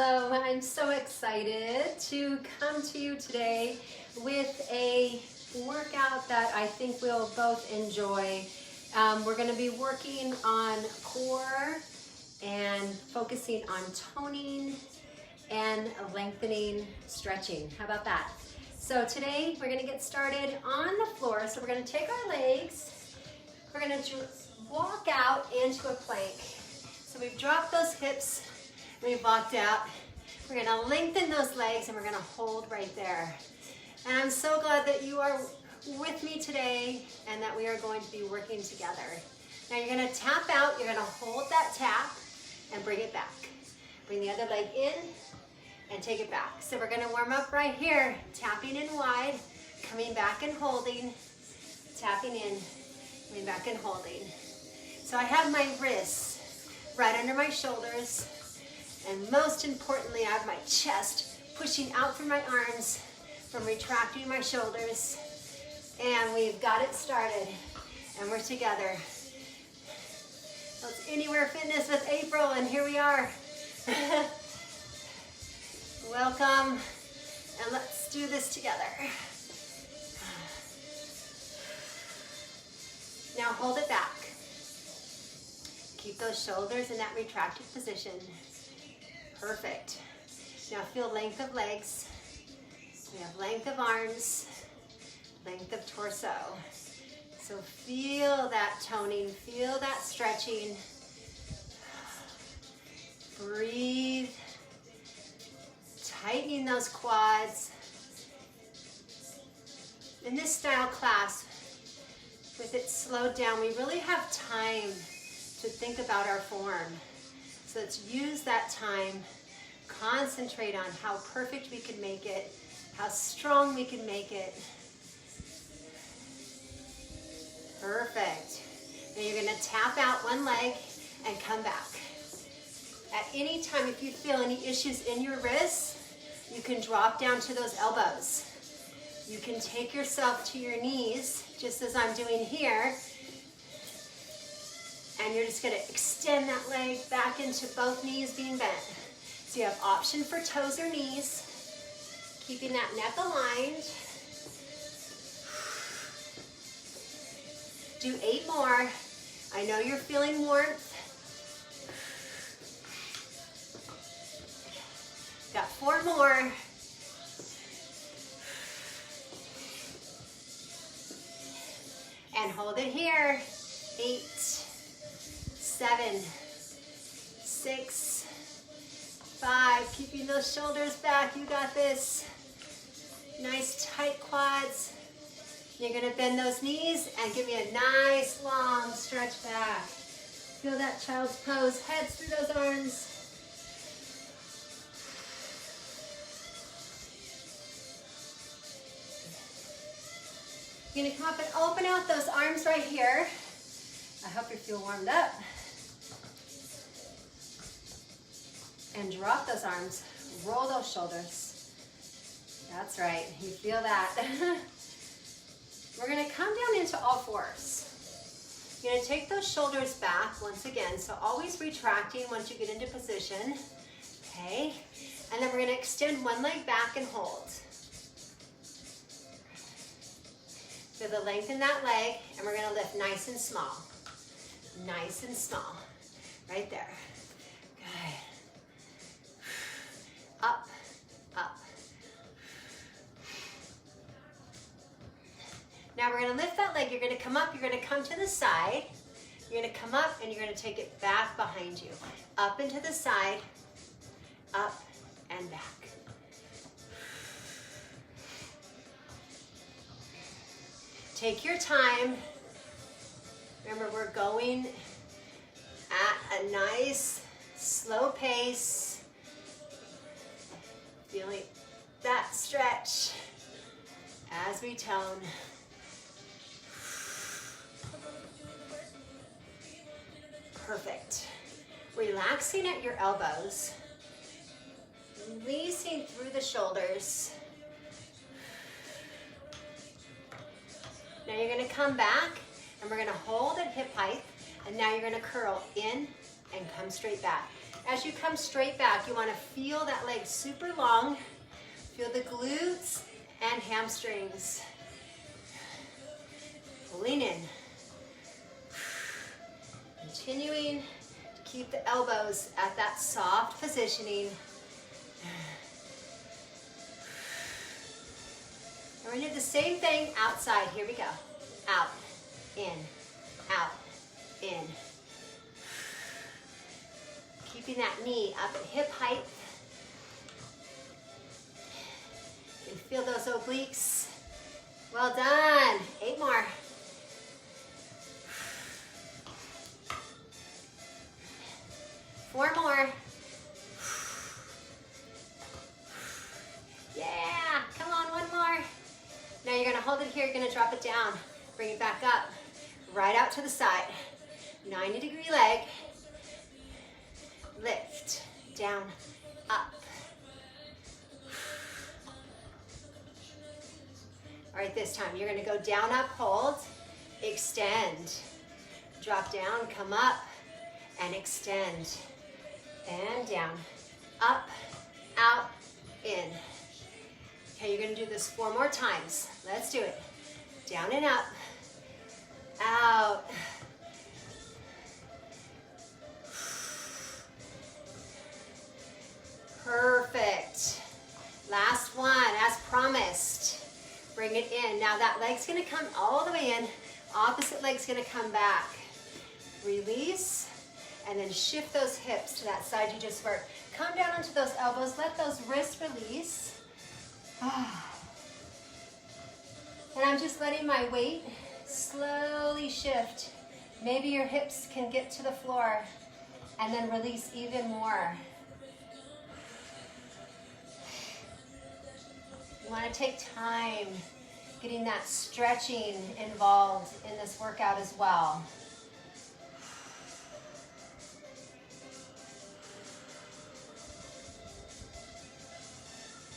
Hello, I'm so excited to come to you today with a workout that I think we'll both enjoy. We're going to be working on core and focusing on toning and lengthening stretching. How about that? So today we're going to get started on the floor. So we're going to take our legs, we're going to walk out into a plank. So we've dropped those hips, we've walked out. We're going to lengthen those legs and we're going to hold right there. And I'm so glad that you are with me today and that we are going to be working together. Now you're going to tap out, you're going to hold that tap and bring it back. Bring the other leg in and take it back. So we're going to warm up right here, tapping in wide, coming back and holding, tapping in, coming back and holding. So I have my wrists right under my shoulders, and most importantly, I have my chest pushing out through my arms from retracting my shoulders. And we've got it started, and we're together. So it's Anywhere Fitness with April, and here we are. Welcome, and let's do this together. Now hold it back. Keep those shoulders in that retracted position. Perfect. Now feel length of legs. We have length of arms, length of torso. So feel that toning, feel that stretching. Breathe. Tightening those quads. In this style class, with it slowed down, we really have time to think about our form. So let's use that time, concentrate on how perfect we can make it, how strong we can make it. Perfect. Now you're going to tap out one leg and come back. At any time, if you feel any issues in your wrists, you can drop down to those elbows. You can take yourself to your knees, just as I'm doing here. And you're just going to extend that leg back into both knees being bent. So you have option for toes or knees, keeping that neck aligned. Do 8 more. I know you're feeling warmth. Got 4 more. And hold it here. 8, 7, 6, 5. Keeping those shoulders back. You got this. Nice tight quads. You're going to bend those knees and give me a nice long stretch back. Feel that child's pose. Heads through those arms. You're going to come up and open out those arms right here. I hope you feel warmed up. And drop those arms. Roll those shoulders. That's right. You feel that. We're going to come down into all fours. You're going to take those shoulders back once again. So always retracting once you get into position. Okay. And then we're going to extend one leg back and hold. Feel the length in that leg, and we're going to lift nice and small. Nice and small. Right there. Good. Up, up. Now we're going to lift that leg. You're going to come up. You're going to come to the side. You're going to come up, and you're going to take it back behind you. Up and to the side. Up and back. Take your time. Remember, we're going at a nice, slow pace. Feeling that stretch as we tone. Perfect. Relaxing at your elbows. Releasing through the shoulders. Now you're going to come back and we're going to hold at hip height, and now you're going to curl in and come straight back. As you come straight back, you want to feel that leg super long. Feel the glutes and hamstrings. Pulling in. Continuing to keep the elbows at that soft positioning. And we're going to do the same thing outside. Here we go. Out, in, out, in. Keeping that knee up at hip height. You can feel those obliques. Well done. 8 more. Four more. Yeah, come on, one more. Now you're gonna hold it here, you're gonna drop it down. Bring it back up, right out to the side. 90-degree leg. Lift, down, up. All right, this time you're gonna go down, up, hold, extend. Drop down, come up, and extend. And down, up, out, in. Okay, you're gonna do this 4 more times. Let's do it. Down and up, out. Perfect. Last one, as promised. Bring it in. Now that leg's gonna come all the way in. Opposite leg's gonna come back. Release. And then shift those hips to that side you just worked. Come down onto those elbows. Let those wrists release. And I'm just letting my weight slowly shift. Maybe your hips can get to the floor and then release even more. You want to take time getting that stretching involved in this workout as well.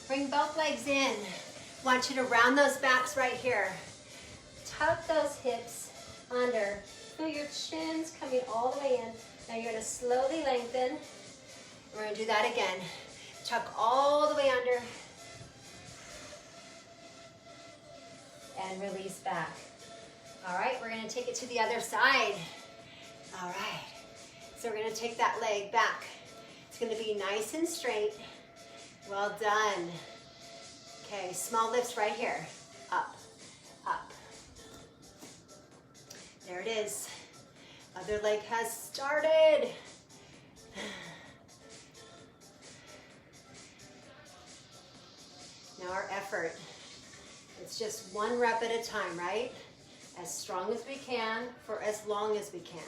Bring both legs in. Want you to round those backs right here. Tuck those hips under. Feel your chins coming all the way in. Now you're gonna slowly lengthen. We're gonna do that again. Tuck all the way under. And release back. All right, we're gonna take it to the other side. All right, so we're gonna take that leg back. It's gonna be nice and straight. Well done. Okay, small lifts right here. Up, up. There it is. Other leg has started. Now our effort. It's just 1 rep at a time, right? As strong as we can for as long as we can.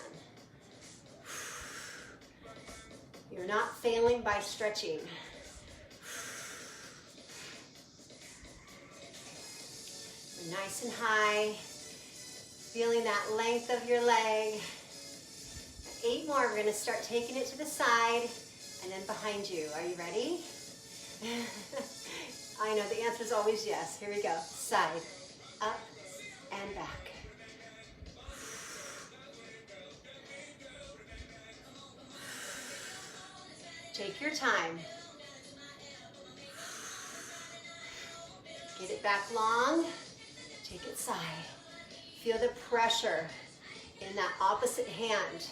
You're not failing by stretching. Nice and high, feeling that length of your leg. 8 more, we're gonna start taking it to the side and then behind you. Are you ready? I know the answer is always yes. Here we go. Side, up, and back. Take your time. Get it back long. Take it side. Feel the pressure in that opposite hand.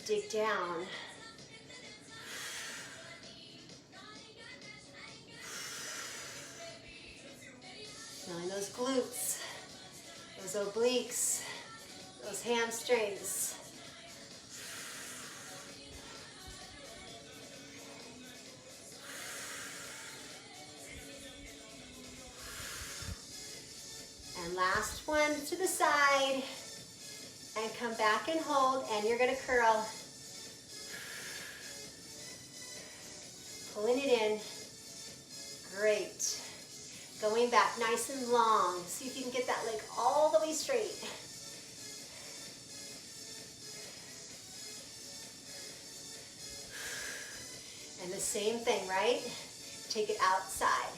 Dig down. Feeling those glutes, those obliques, those hamstrings. And last one to the side. And come back and hold, and you're gonna curl. Pulling it in. Great. Going back nice and long. See if you can get that leg all the way straight. And the same thing, right? Take it outside.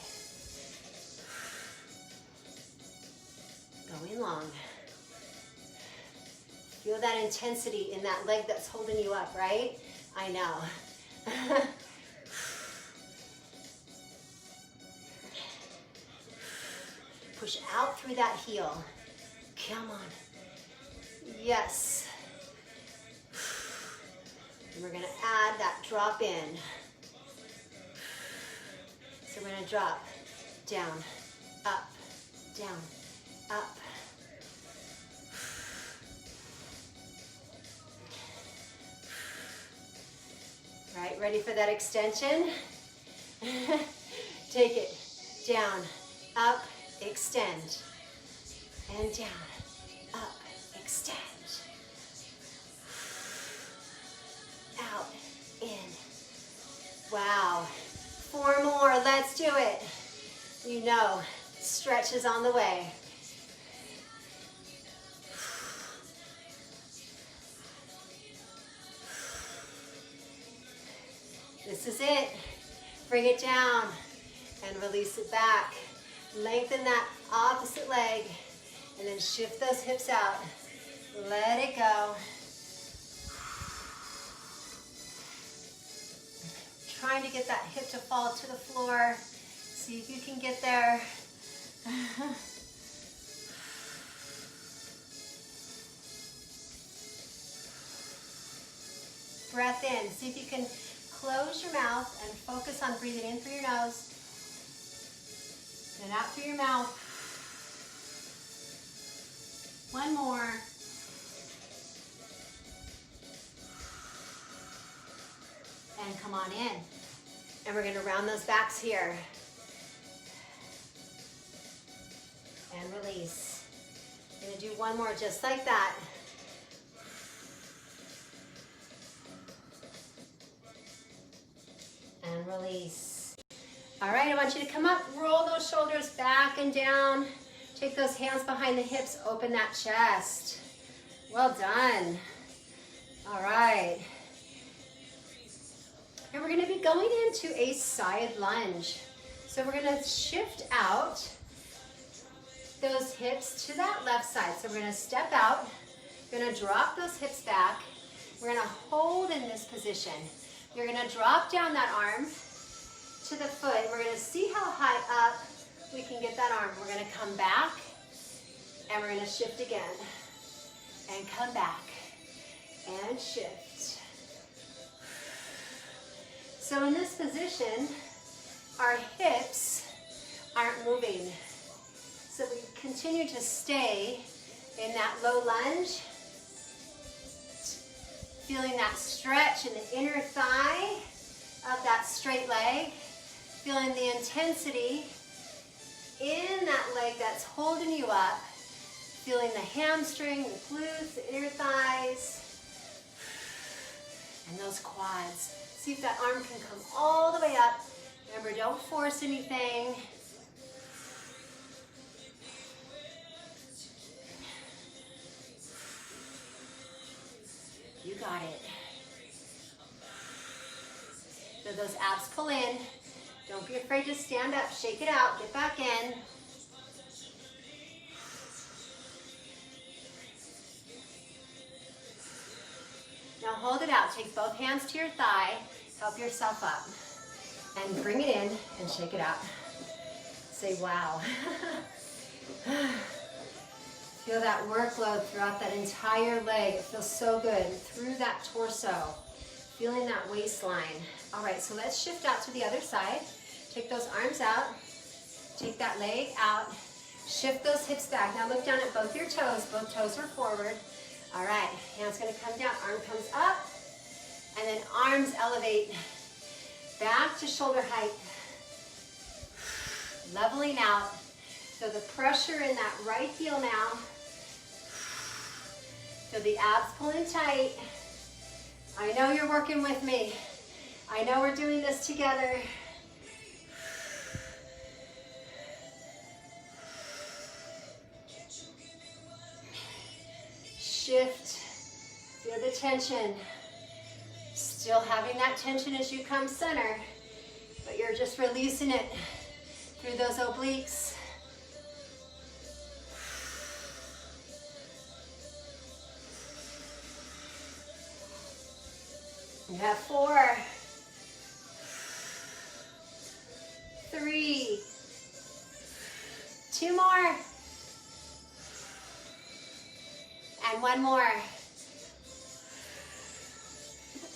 Going long. Feel that intensity in that leg that's holding you up, right? I know. Push out through that heel. Come on. Yes. And we're gonna add that drop in. So we're gonna drop down, up, down, up. Right, ready for that extension? Take it down, up, extend, and down, up, extend, out, in. Wow. 4 more, let's do it. You know, stretch is on the way. This is it. Bring it down and release it back. Lengthen that opposite leg and then shift those hips out. Let it go. Trying to get that hip to fall to the floor. See if you can get there. Breath in. See if you can close your mouth and focus on breathing in through your nose and out through your mouth. 1 more. And come on in. And we're gonna round those backs here. And release. Gonna do 1 more just like that. And release. All right, I want you to come up, roll those shoulders back and down. Take those hands behind the hips, open that chest. Well done. All right. And we're gonna be going into a side lunge. So we're gonna shift out those hips to that left side. So we're gonna step out, we're gonna drop those hips back. We're gonna hold in this position. You're gonna drop down that arm to the foot. We're gonna see how high up we can get that arm. We're gonna come back and we're gonna shift again. And come back and shift. So in this position, our hips aren't moving. So we continue to stay in that low lunge, feeling that stretch in the inner thigh of that straight leg, feeling the intensity in that leg that's holding you up, feeling the hamstring, the glutes, the inner thighs, and those quads. See if that arm can come all the way up. Remember, don't force anything. You got it. So those abs pull in. Don't be afraid to stand up, shake it out, get back in. Now hold it out. Take both hands to your thigh. Help yourself up. And bring it in and shake it out. Say, wow. Feel that workload throughout that entire leg. It feels so good. Through that torso. Feeling that waistline. All right, so let's shift out to the other side. Take those arms out. Take that leg out. Shift those hips back. Now look down at both your toes. Both toes are forward. All right, hand's gonna come down, arm comes up, and then arms elevate back to shoulder height. Leveling out. Feel the pressure in that right heel now. Feel the abs pulling tight. I know you're working with me. I know we're doing this together. Shift, feel the tension. Still having that tension as you come center, but you're just releasing it through those obliques. You have 4, 2 more. And 1 more.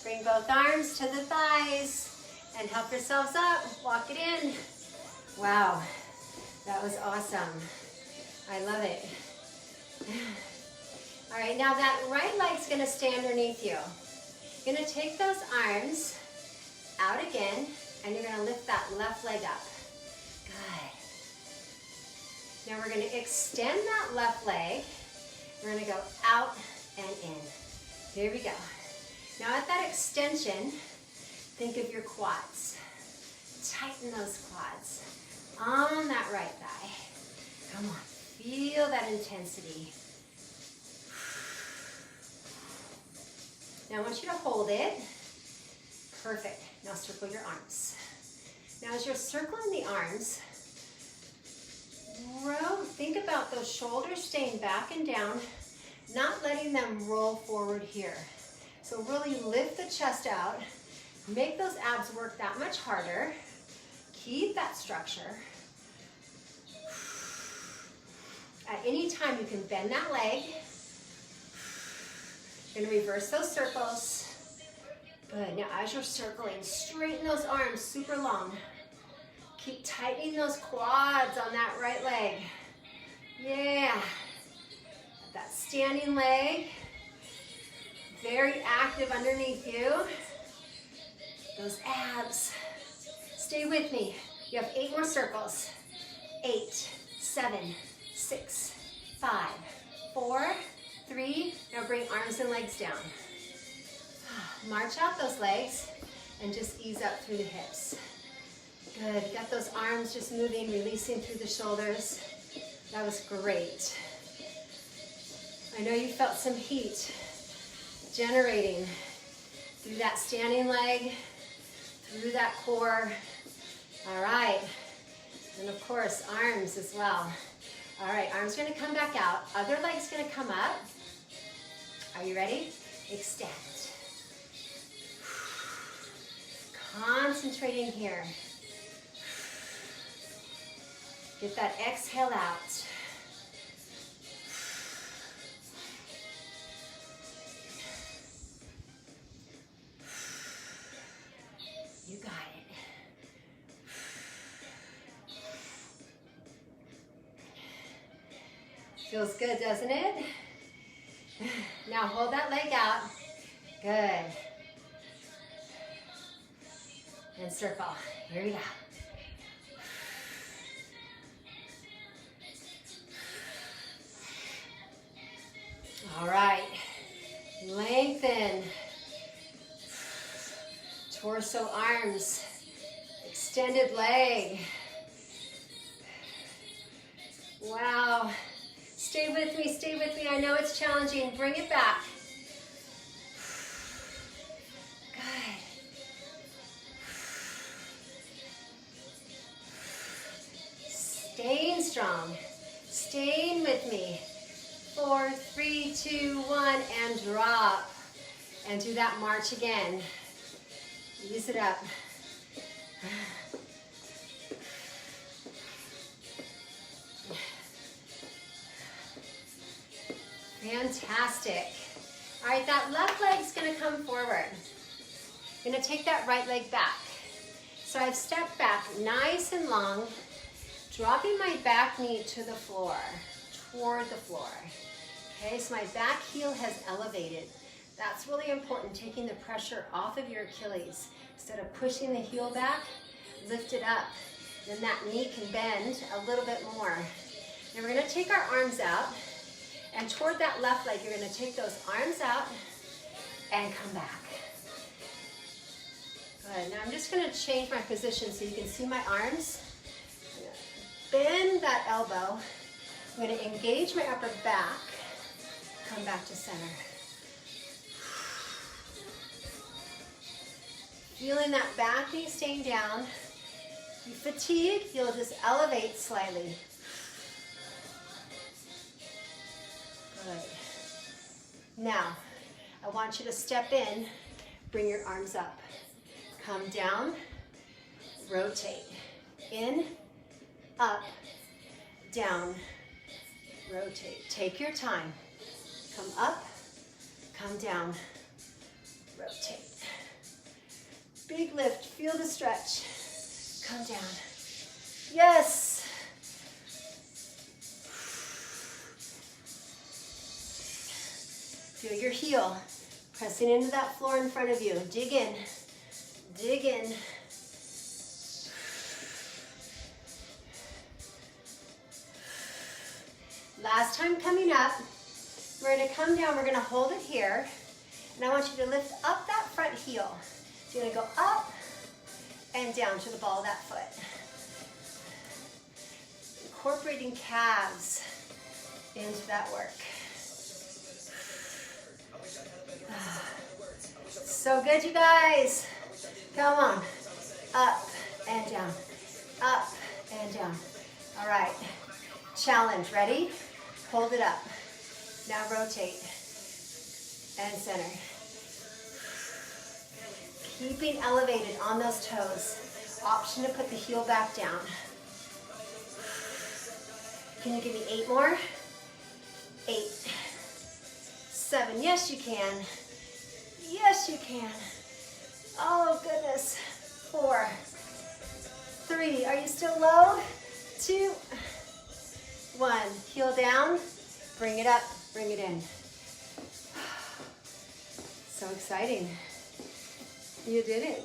Bring both arms to the thighs and help yourselves up. Walk it in. Wow, that was awesome. I love it. All right, now that right leg's gonna stay underneath you. You're gonna take those arms out again, and you're gonna lift that left leg up. Good. Now we're gonna extend that left leg. We're gonna go out and in. Here we go. Now at that extension, think of your quads. Tighten those quads on that right thigh. Come on, feel that intensity. Now I want you to hold it. Perfect. Now circle your arms. Now as you're circling the arms, think about those shoulders staying back and down, not letting them roll forward here. So really lift the chest out, make those abs work that much harder, keep that structure. At any time you can bend that leg. You're gonna reverse those circles. Good, now as you're circling, straighten those arms super long. Keep tightening those quads on that right leg. Yeah. That standing leg, very active underneath you. Those abs. Stay with me. You have 8 more circles. 8, 7, 6, 5, 4, 3. Now bring arms and legs down. March out those legs and just ease up through the hips. Good, got those arms just moving, releasing through the shoulders. That was great. I know you felt some heat generating through that standing leg, through that core. All right, and of course, arms as well. All right, arms gonna come back out. Other leg's gonna come up. Are you ready? Extend. Concentrating here. Get that exhale out. You got it. Feels good, doesn't it? Now hold that leg out. Good. And circle. Here we go. All right. Lengthen. Torso, arms. Extended leg. Wow. Stay with me, stay with me. I know it's challenging. Bring it back. Good. Staying strong. Staying with me. 4, 3, 2, 1, and drop. And do that march again. Use it up. Fantastic. All right, that left leg's gonna come forward. You're gonna take that right leg back. So I've stepped back nice and long, dropping my back knee to the floor, toward the floor. Okay, so my back heel has elevated. That's really important, taking the pressure off of your Achilles. Instead of pushing the heel back, lift it up. Then that knee can bend a little bit more. Now we're gonna take our arms out, and toward that left leg, you're gonna take those arms out and come back. Good, now I'm just gonna change my position so you can see my arms. Bend that elbow. I'm gonna engage my upper back, come back to center. Feeling that back knee staying down. If you fatigue, you'll just elevate slightly. Good. Now, I want you to step in, bring your arms up. Come down, rotate. In, up, down, rotate. Take your time. Come up, come down, rotate. Big lift, feel the stretch. Come down. Yes. Feel your heel pressing into that floor in front of you. Dig in, dig in. Last time coming up, we're going to come down, we're going to hold it here, and I want you to lift up that front heel. So you're going to go up and down to the ball of that foot. Incorporating calves into that work. So good, you guys. Come on. Up and down. Up and down. All right. Challenge. Ready? Hold it up. Now rotate. And center. Keeping elevated on those toes. Option to put the heel back down. Can you give me 8 more? 8. 7. Yes, you can. Yes, you can. Oh, goodness. 4. 3. Are you still low? 2. 1. Heel down. Bring it up. Bring it in. So exciting. You did it.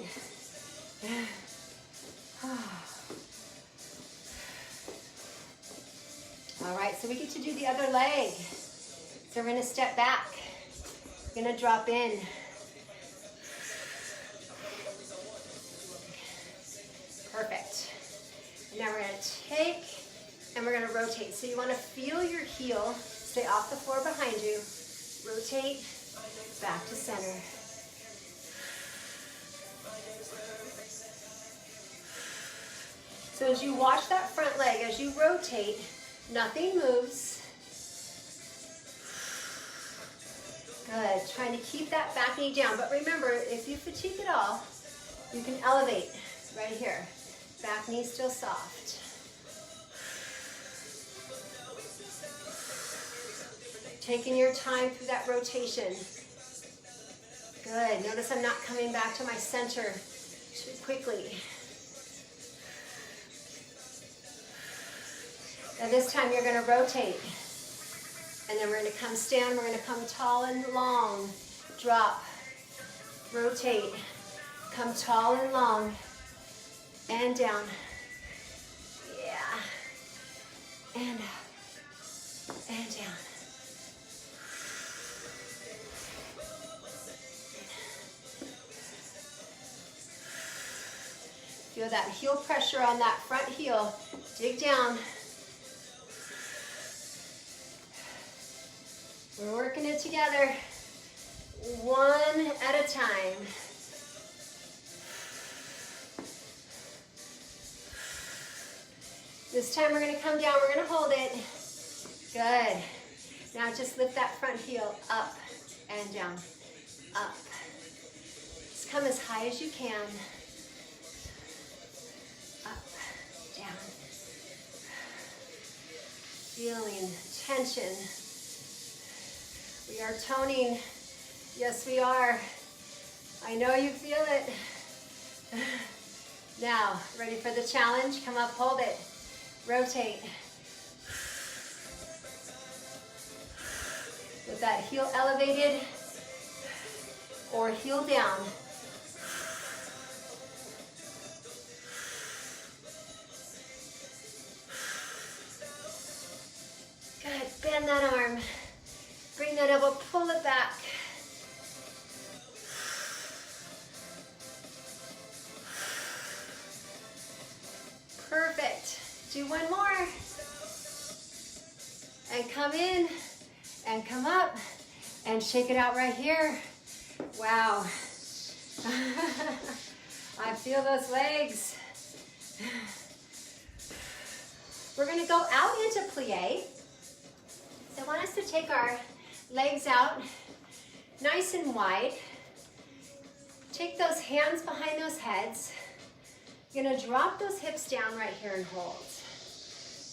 All right, so we get to do the other leg. So we're going to step back. We're going to drop in. Perfect. And now we're going to take and we're going to rotate. So you want to feel your heel stay off the floor behind you. Rotate back to center. So as you watch that front leg, as you rotate, nothing moves. Good. Trying to keep that back knee down. But remember, if you fatigue at all, you can elevate right here. Back knee still soft. Taking your time through that rotation. Good. Notice I'm not coming back to my center too quickly. Now this time you're going to rotate. And then we're going to come stand. We're going to come tall and long. Drop. Rotate. Come tall and long. And down. Yeah. And up. And down. Feel that heel pressure on that front heel. Dig down. We're working it together, one at a time. This time we're going to come down, we're going to hold it. Good. Now just lift that front heel up and down, up. Just come as high as you can. Up, down. Feeling tension. We are toning. Yes, we are. I know you feel it. Now, ready for the challenge? Come up, hold it. Rotate. With that heel elevated or heel down. Good, bend that arm. Bring that elbow, pull it back. Perfect. Do one more. And come in, and come up, and shake it out right here. Wow. I feel those legs. We're gonna go out into plie. So I want us to take our legs out nice and wide. Take those hands behind those heads. You're gonna drop those hips down right here and hold.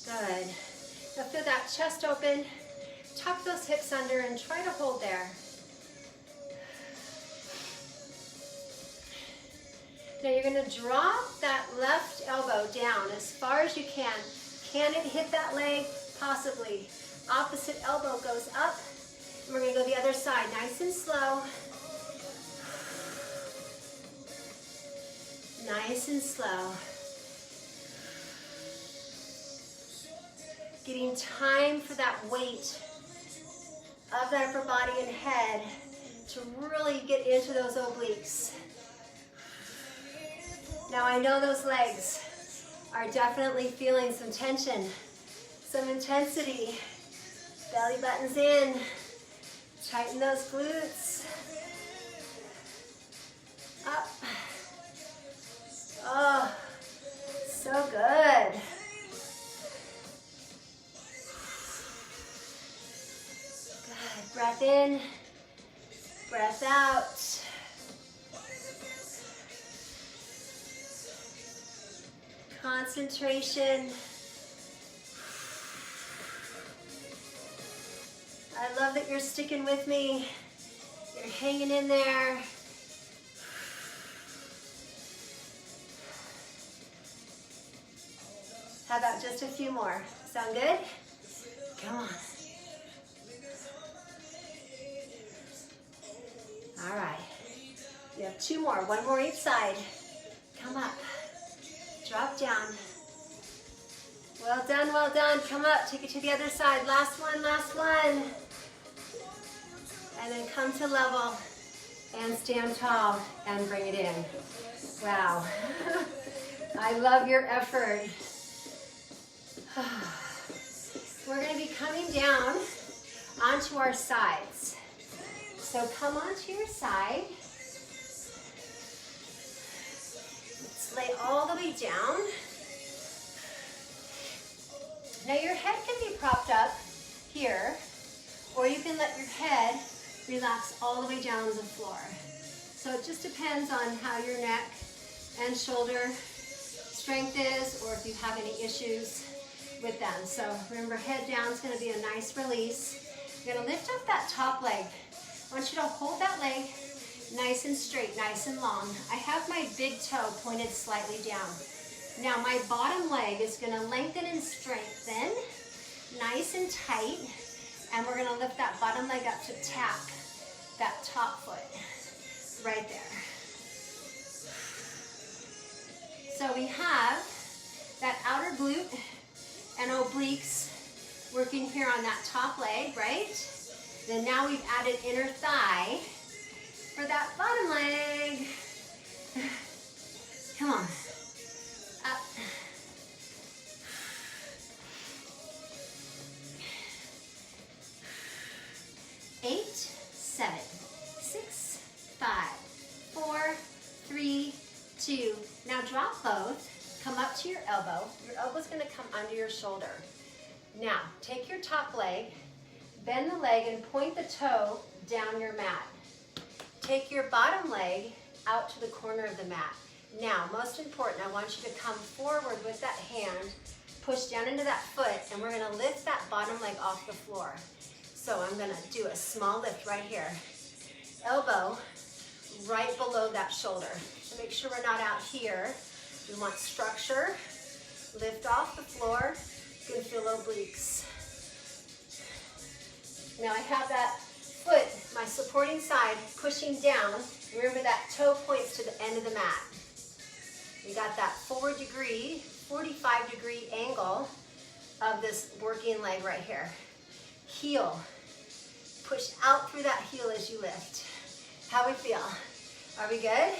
Good. Now feel that chest open. Tuck those hips under and try to hold there. Now you're going to drop that left elbow down as far as you can. Can it hit that leg? Possibly. Opposite elbow goes up. And we're going to go the other side, nice and slow. Nice and slow. Getting time for that weight of that upper body and head to really get into those obliques. Now I know those legs are definitely feeling some tension, some intensity. Belly buttons in. Tighten those glutes. Up. Oh, so good. Good. Breath in, breath out. Concentration. I love that you're sticking with me. You're hanging in there. How about just a few more? Sound good? Come on. All right. You have two more. One more each side. Come up. Drop down. Well done, well done. Come up. Take it to the other side. Last one, last one. And then come to level and stand tall and bring it in. Wow. I love your effort. We're going to be coming down onto our sides. So come onto your side. Let's lay all the way down. Now your head can be propped up here, or you can let your head relax all the way down to the floor. So it just depends on how your neck and shoulder strength is, or if you have any issues with them. So remember, head down is going to be a nice release. You're going to lift up that top leg. I want you to hold that leg nice and straight, nice and long. I have my big toe pointed slightly down. Now my bottom leg is going to lengthen and strengthen, nice and tight, and we're going to lift that bottom leg up to tap that top foot right there. So we have that outer glute and obliques working here on that top leg, right? Then now we've added inner thigh for that bottom leg. Come on. Up. Eight, 7, 6, 5, 4, 3, 2. Now drop both. Come up to your elbow. Your elbow's going to come under your shoulder. Now, take your top leg, bend the leg, and point the toe down your mat. Take your bottom leg out to the corner of the mat. Now, most important, I want you to come forward with that hand, push down into that foot, and we're going to lift that bottom leg off the floor. So I'm going to do a small lift right here. Elbow right below that shoulder. So make sure we're not out here. We want structure. Lift off the floor. You can feel obliques. Now I have that foot, my supporting side, pushing down. Remember that toe points to the end of the mat. We got that 45-degree angle of this working leg right here. Heel. Push out through that heel as you lift. How we feel? Are we good?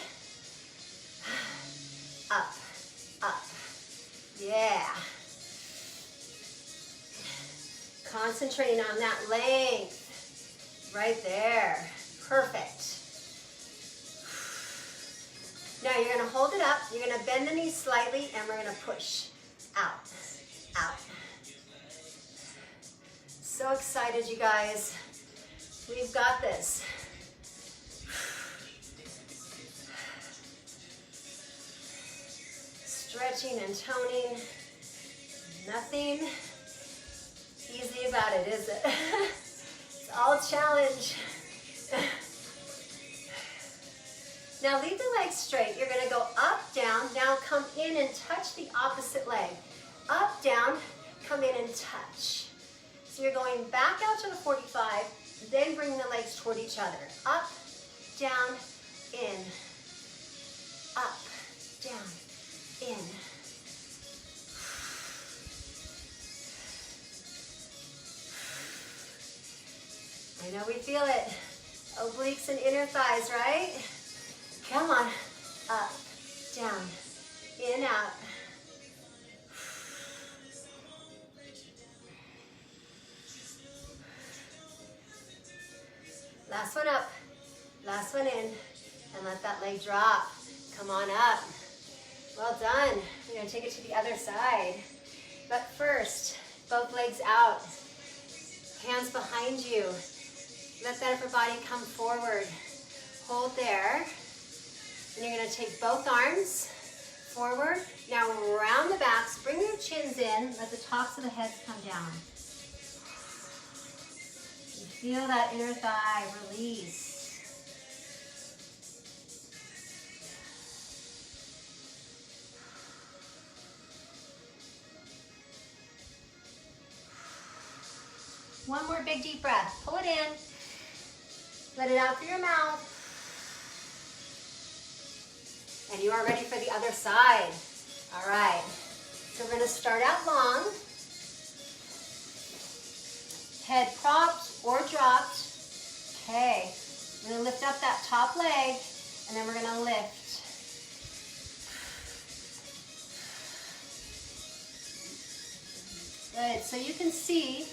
Up, up. Yeah. Concentrating on that length. Right there. Perfect. Now you're going to hold it up. You're going to bend the knees slightly, and we're going to push out, out. So excited, you guys. We've got this. Stretching and toning. Nothing easy about it, is it? It's all challenge. Now leave the legs straight. You're gonna go up, down, now come in and touch the opposite leg. Up, down, come in and touch. So you're going back out to the 45, then bring the legs toward each other. Up, down, in. Up, down, in. I know we feel it. Obliques and inner thighs, right? Come on. Up, down, in, out. Last one up, last one in, and let that leg drop. Come on up. Well done. We're gonna take it to the other side. But first, both legs out, hands behind you. Let that upper body come forward. Hold there. And you're gonna take both arms forward. Now round the backs, bring your chins in, let the tops of the heads come down. Feel that inner thigh release. One more big deep breath. Pull it in. Let it out through your mouth. And you are ready for the other side. All right. So we're going to start out long. Head propped or dropped. Okay. We're going to lift up that top leg, and then we're going to lift. Good. So you can see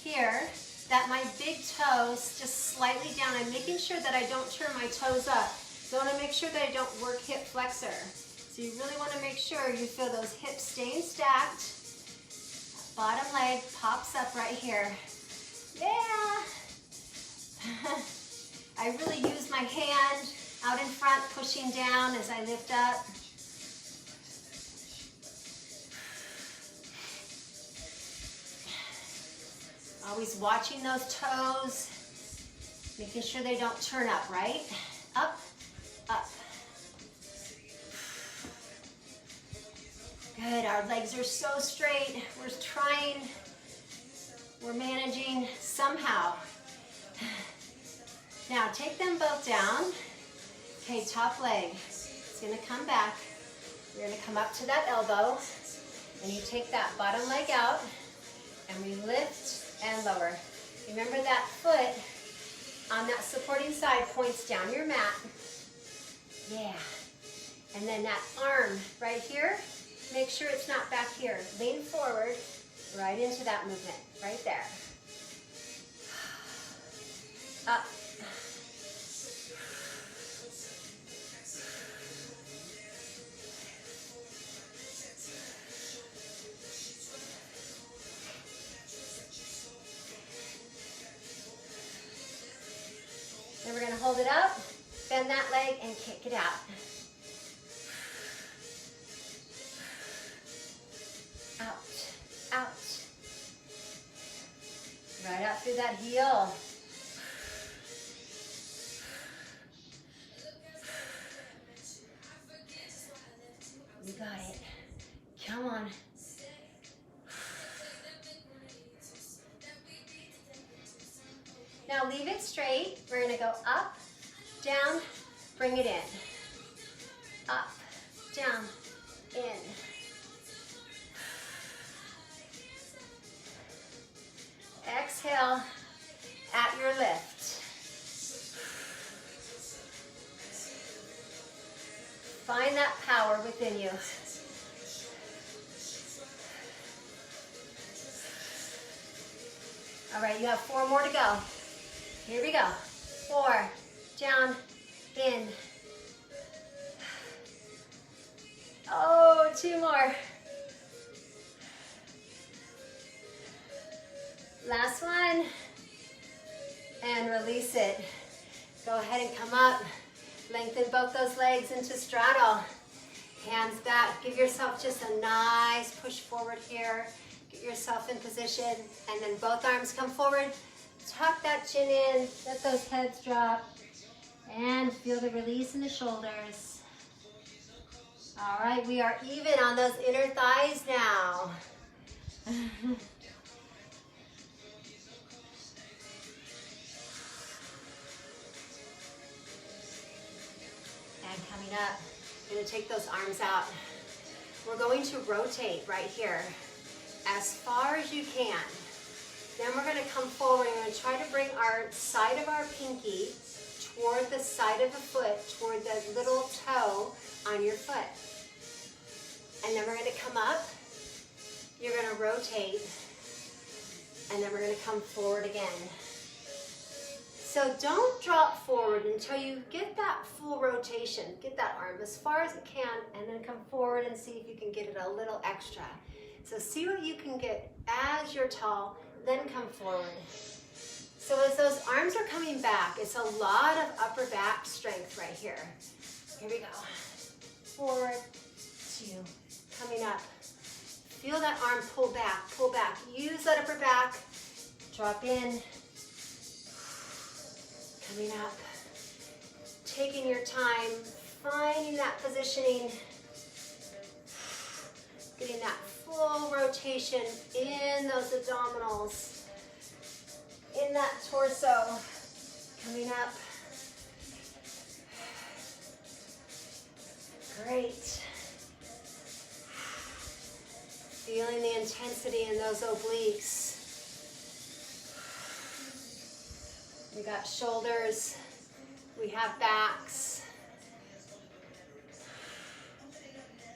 here that my big toes just slightly down. I'm making sure that I don't turn my toes up. So I want to make sure that I don't work hip flexor. So you really want to make sure you feel those hips staying stacked. Bottom leg pops up right here. Yeah! I really use my hand out in front, pushing down as I lift up. Always watching those toes, making sure they don't turn up, right? Up, up. Good, our legs are so straight. We're trying, we're managing somehow. Now take them both down. Okay, top leg. It's gonna come back. We're gonna come up to that elbow, and you take that bottom leg out, and we lift and lower. Remember that foot on that supporting side points down your mat. Yeah. And then that arm right here, make sure it's not back here. Lean forward, right into that movement, right there. Up. Then we're going to hold it up, bend that leg, and kick it out. Out, out. Right up through that heel. You got it. Come on. Now leave it straight. We're going to go up, down, bring it in. Up, down, in. Exhale at your lift. Find that power within you. All right, you have 4 more to go. Here we go. 4, down, in. Oh, 2 more. Last one. And release it. Go ahead and come up. Lengthen both those legs into straddle. Hands back. Give yourself just a nice push forward here. Get yourself in position, and then both arms come forward. Tuck that chin in, let those heads drop, and feel the release in the shoulders. All right, we are even on those inner thighs now. And coming up, you're gonna take those arms out. We're going to rotate right here as far as you can. Then we're gonna come forward and we're gonna try to bring our side of our pinky toward the side of the foot, toward the little toe on your foot. And then we're gonna come up, you're gonna rotate, and then we're gonna come forward again. So don't drop forward until you get that full rotation. Get that arm as far as it can, and then come forward and see if you can get it a little extra. So see what you can get as you're tall, then come forward. So as those arms are coming back, it's a lot of upper back strength right here. Here we go. Forward, 2, coming up. Feel that arm pull back, pull back. Use that upper back, drop in, coming up. Taking your time, finding that positioning, getting that full rotation in those abdominals, in that torso, coming up. Great. Feeling the intensity in those obliques. We got shoulders, we have backs.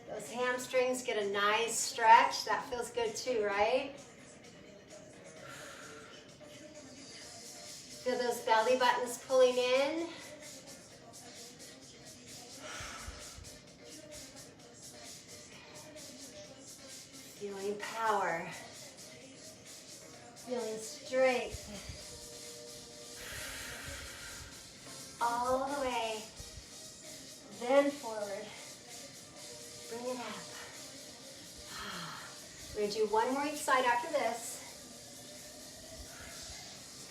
Those hamstrings get a nice stretch. That feels good too, right? Feel those belly buttons pulling in. Feeling power. Feeling strength. All the way. Then forward. Bring it up. We're going to do one more each side after this.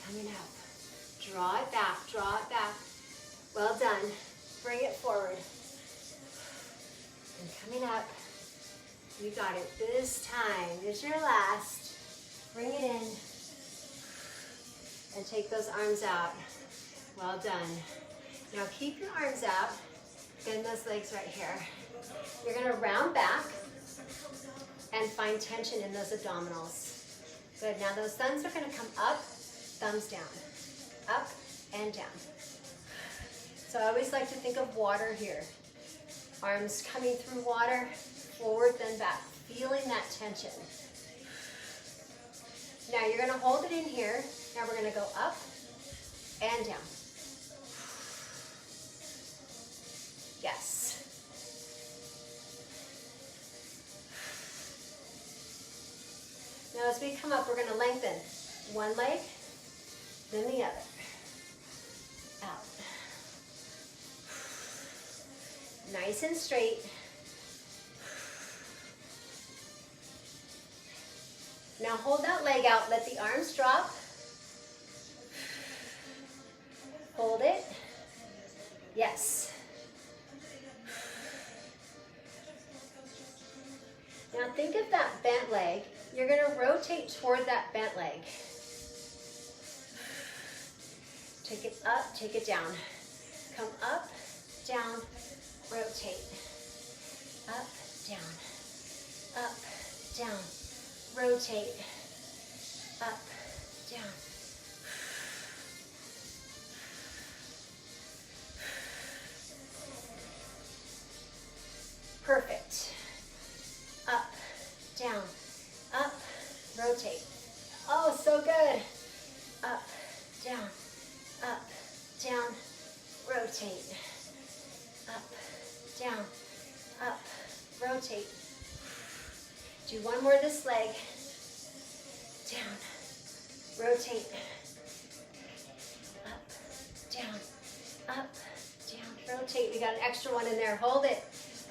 Coming up. Draw it back, draw it back. Well done. Bring it forward. And coming up. You got it this time. It's your last. Bring it in. And take those arms out. Well done. Now keep your arms out. Bend those legs right here. You're going to round back and find tension in those abdominals. Good. Now those thumbs are going to come up, thumbs down. Up and down. So I always like to think of water here. Arms coming through water, forward then back. Feeling that tension. Now you're going to hold it in here. Now we're going to go up and down. Yes. Now as we come up, we're going to lengthen one leg, then the other. Out. Nice and straight. Now hold that leg out, let the arms drop. Hold it. Yes. Now think of that bent leg. You're going to rotate toward that bent leg. Take it up, take it down. Come up, down, rotate. Up, down. Up, down. Rotate. Up, down. Perfect. Up, down, up, rotate. Oh, so good. Up, down, rotate. Up, down, up, rotate. Do one more this leg. Down, rotate. Up, down, rotate. We got an extra one in there. Hold it.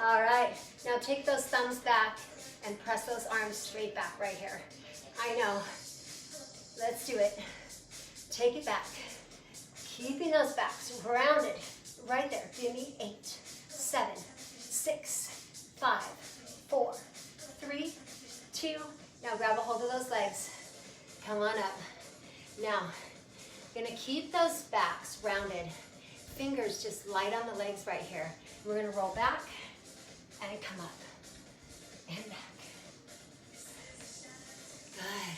All right. Now take those thumbs back and press those arms straight back right here. I know. Let's do it. Take it back. Keeping those backs rounded. Right there. Give me 8, 7, 6, 5, 4, 3, 2. Now grab a hold of those legs. Come on up. Now, you're gonna keep those backs rounded. Fingers just light on the legs right here. We're gonna roll back and come up and back. Good.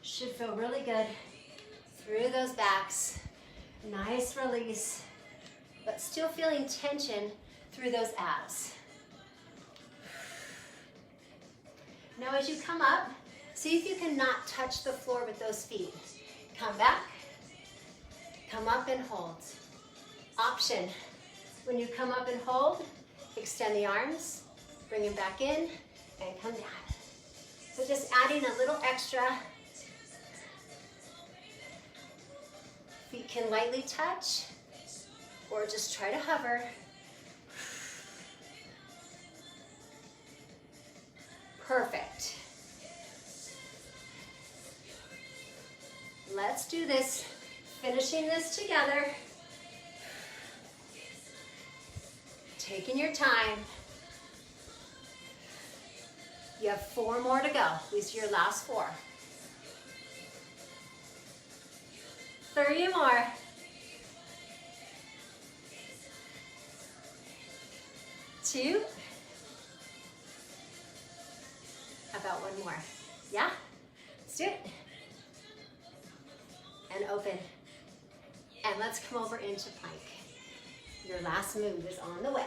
Should feel really good through those backs. Nice release, but still feeling tension through those abs. Now as you come up, see if you can not touch the floor with those feet. Come back, come up and hold. Option, when you come up and hold, extend the arms, bring them back in, and come down. So just adding a little extra. Feet can lightly touch, or just try to hover. Perfect. Let's do this. Finishing this together. Taking your time. You have 4 more to go. These are your last 4. 30 more. 2. About 1 more. Yeah? Let's do it. And open. And let's come over into plank. Your last move is on the way.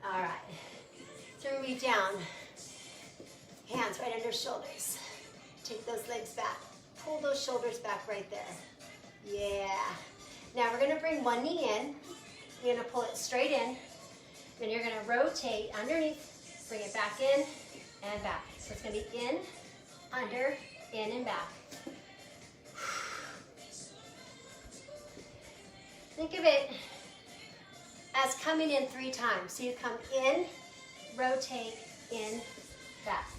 All right. Throw me down. Hands right under shoulders. Take those legs back. Pull those shoulders back right there. Yeah. Now we're gonna bring one knee in. You're gonna pull it straight in. Then you're gonna rotate underneath, bring it back in and back. So it's gonna be in, under, in and back. Think of it as coming in 3 times. So you come in, rotate, in, back.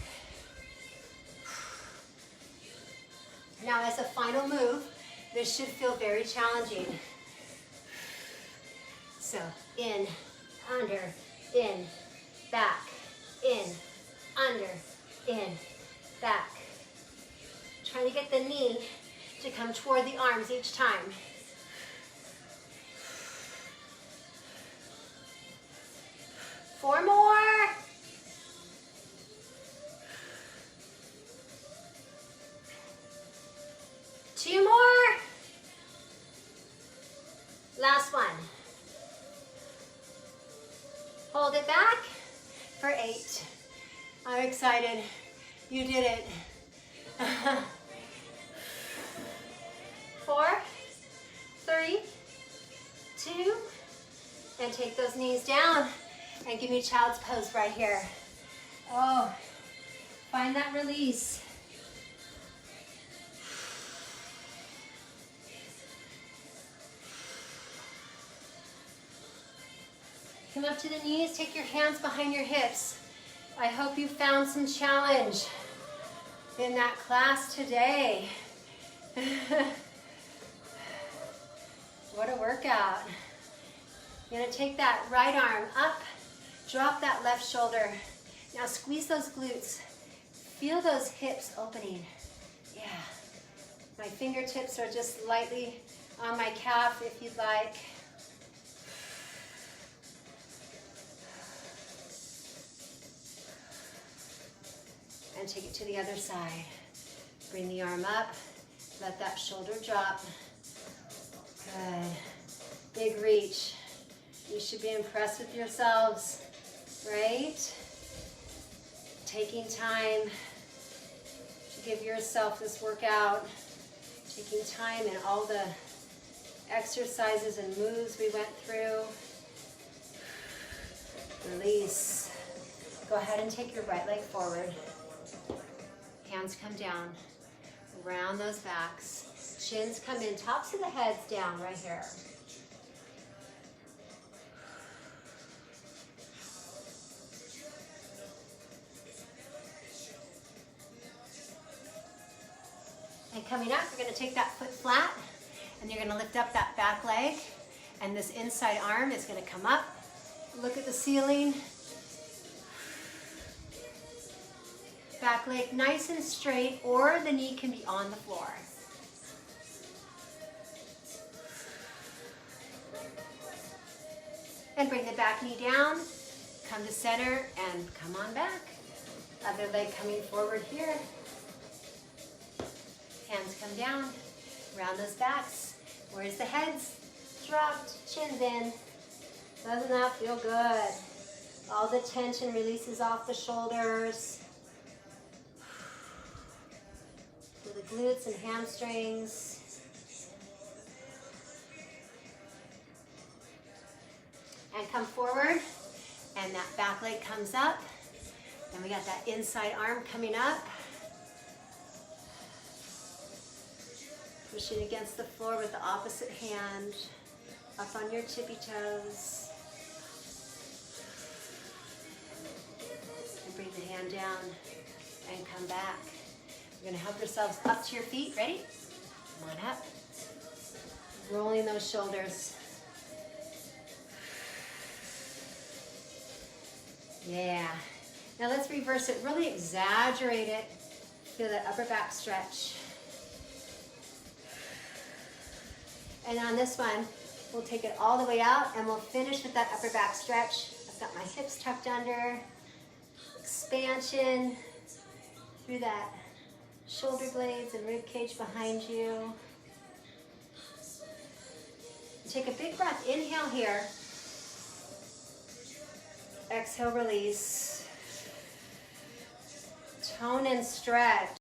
Now as a final move, this should feel very challenging. So in, under, in, back, in, under, in, back. Trying to get the knee to come toward the arms each time. Four more. Two more. Last one. Hold it back for 8. I'm excited. You did it. 4, 3, 2, and take those knees down and give me child's pose right here. Oh, find that release. Come up to the knees, take your hands behind your hips. I hope you found some challenge in that class today. What a workout. You're gonna take that right arm up, drop that left shoulder. Now squeeze those glutes. Feel those hips opening. Yeah. My fingertips are just lightly on my calf if you'd like. And take it to the other side. Bring the arm up, let that shoulder drop. Good. Big reach. You should be impressed with yourselves, right? Taking time to give yourself this workout. Taking time in all the exercises and moves we went through. Release. Go ahead and take your right leg forward. Hands come down. Round those backs. Chins come in. Tops of the heads down right here. coming up, you're going to take that foot flat and you're going to lift up that back leg, and this inside arm is going to come up. Look at the ceiling. Back leg nice and straight, or the knee can be on the floor. And bring the back knee down, come to center, and come on back. Other leg coming forward here. Hands come down, round those backs. Where's the heads? Dropped, chins in. Doesn't that feel good? All the tension releases off the shoulders. To the glutes and hamstrings. And come forward, and that back leg comes up. Then we got that inside arm coming up. Pushing against the floor with the opposite hand, up on your tippy toes. And bring the hand down and come back. We're gonna help yourselves up to your feet. Ready? Come on up. Rolling those shoulders. Yeah. Now let's reverse it. Really exaggerate it. Feel that upper back stretch. And on this one, we'll take it all the way out and we'll finish with that upper back stretch. I've got my hips tucked under. Expansion through that shoulder blades and rib cage behind you. Take a big breath. Inhale here. Exhale, release. Tone and stretch.